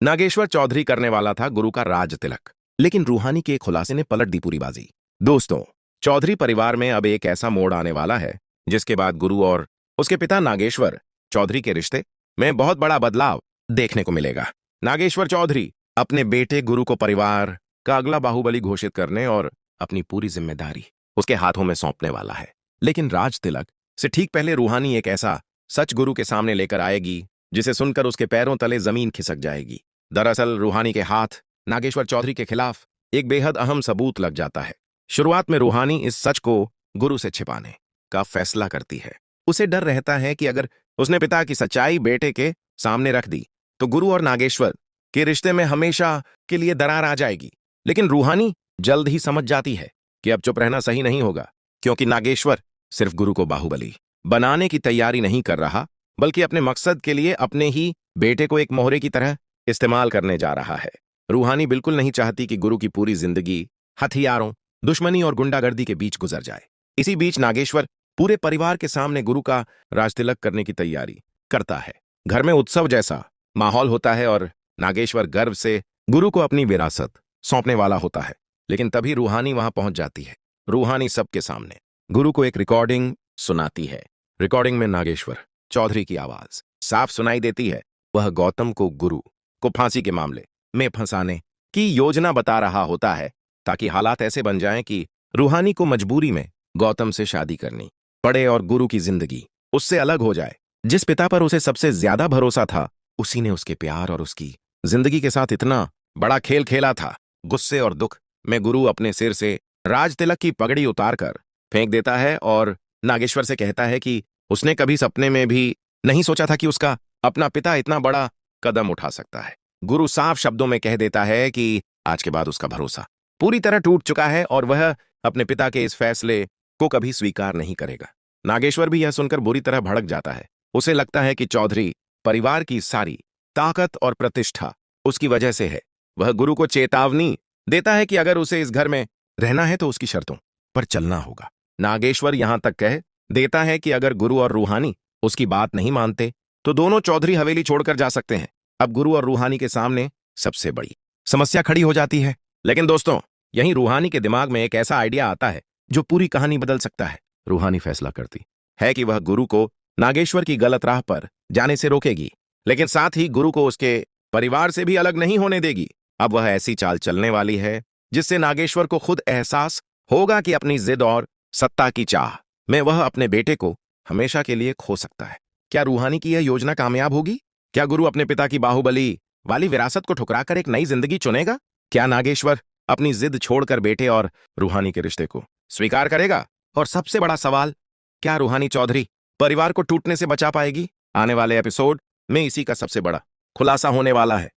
नागेश्वर चौधरी करने वाला था गुरु का राज तिलक, लेकिन रूहानी के एक खुलासे ने पलट दी पूरी बाजी। दोस्तों, चौधरी परिवार में अब एक ऐसा मोड़ आने वाला है जिसके बाद गुरु और उसके पिता नागेश्वर चौधरी के रिश्ते में बहुत बड़ा बदलाव देखने को मिलेगा। नागेश्वर चौधरी अपने बेटे गुरु को परिवार का अगला बाहुबली घोषित करने और अपनी पूरी जिम्मेदारी उसके हाथों में सौंपने वाला है। लेकिन राज तिलक से ठीक पहले रूहानी एक ऐसा सच गुरु के सामने लेकर आएगी जिसे सुनकर उसके पैरों तले जमीन खिसक जाएगी। दरअसल रूहानी के हाथ नागेश्वर चौधरी के खिलाफ एक बेहद अहम सबूत लग जाता है। शुरुआत में रूहानी इस सच को गुरु से छिपाने का फैसला करती है। उसे डर रहता है कि अगर उसने पिता की सच्चाई बेटे के सामने रख दी तो गुरु और नागेश्वर के रिश्ते में हमेशा के लिए दरार आ जाएगी। लेकिन रूहानी जल्द ही समझ जाती है कि अब चुप रहना सही नहीं होगा, क्योंकि नागेश्वर सिर्फ गुरु को बाहुबली बनाने की तैयारी नहीं कर रहा, बल्कि अपने मकसद के लिए अपने ही बेटे को एक मोहरे की तरह इस्तेमाल करने जा रहा है। रूहानी बिल्कुल नहीं चाहती कि गुरु की पूरी जिंदगी हथियारों, दुश्मनी और गुंडागर्दी के बीच गुजर जाए। इसी बीच नागेश्वर पूरे परिवार के सामने गुरु का राजतिलक करने की तैयारी करता है। घर में उत्सव जैसा माहौल होता है और नागेश्वर गर्व से गुरु को अपनी विरासत सौंपने वाला होता है। लेकिन तभी रूहानी वहां पहुंच जाती है। रूहानी सबके सामने गुरु को एक रिकॉर्डिंग सुनाती है। रिकॉर्डिंग में नागेश्वर चौधरी की आवाज साफ सुनाई देती है। वह गौतम को गुरु को फांसी के मामले में फंसाने की योजना बता रहा होता है, ताकि हालात ऐसे बन जाएं कि रूहानी को मजबूरी में गौतम से शादी करनी पड़े और गुरु की जिंदगी उससे अलग हो जाए। जिस पिता पर उसे सबसे ज्यादा भरोसा था, उसी ने उसके प्यार और उसकी जिंदगी के साथ इतना बड़ा खेल खेला था। गुस्से और दुख में गुरु अपने सिर से राज तिलक की पगड़ी उतारकर फेंक देता है और नागेश्वर से कहता है कि उसने कभी सपने में भी नहीं सोचा था कि उसका अपना पिता इतना बड़ा कदम उठा सकता है। गुरु साफ शब्दों में कह देता है कि आज के बाद उसका भरोसा पूरी तरह टूट चुका है और वह अपने पिता के इस फैसले को कभी स्वीकार नहीं करेगा। नागेश्वर भी यह सुनकर बुरी तरह भड़क जाता है। उसे लगता है कि चौधरी परिवार की सारी ताकत और प्रतिष्ठा उसकी वजह से है। वह गुरु को चेतावनी देता है कि अगर उसे इस घर में रहना है तो उसकी शर्तों पर चलना होगा। नागेश्वर यहां तक कह देता है कि अगर गुरु और रूहानी उसकी बात नहीं मानते तो दोनों चौधरी हवेली छोड़कर जा सकते हैं। अब गुरु और रूहानी के सामने सबसे बड़ी समस्या खड़ी हो जाती है। लेकिन दोस्तों, यहीं रूहानी के दिमाग में एक ऐसा आइडिया आता है जो पूरी कहानी बदल सकता है। रूहानी फैसला करती है कि वह गुरु को नागेश्वर की गलत राह पर जाने से रोकेगी, लेकिन साथ ही गुरु को उसके परिवार से भी अलग नहीं होने देगी। अब वह ऐसी चाल चलने वाली है जिससे नागेश्वर को खुद एहसास होगा कि अपनी जिद और सत्ता की चाह में वह अपने बेटे को हमेशा के लिए खो सकता है। क्या रूहानी की यह योजना कामयाब होगी? क्या गुरु अपने पिता की बाहुबली वाली विरासत को ठुकराकर एक नई जिंदगी चुनेगा? क्या नागेश्वर अपनी जिद छोड़कर बेटे और रूहानी के रिश्ते को स्वीकार करेगा? और सबसे बड़ा सवाल, क्या रूहानी चौधरी परिवार को टूटने से बचा पाएगी? आने वाले एपिसोड में इसी का सबसे बड़ा खुलासा होने वाला है।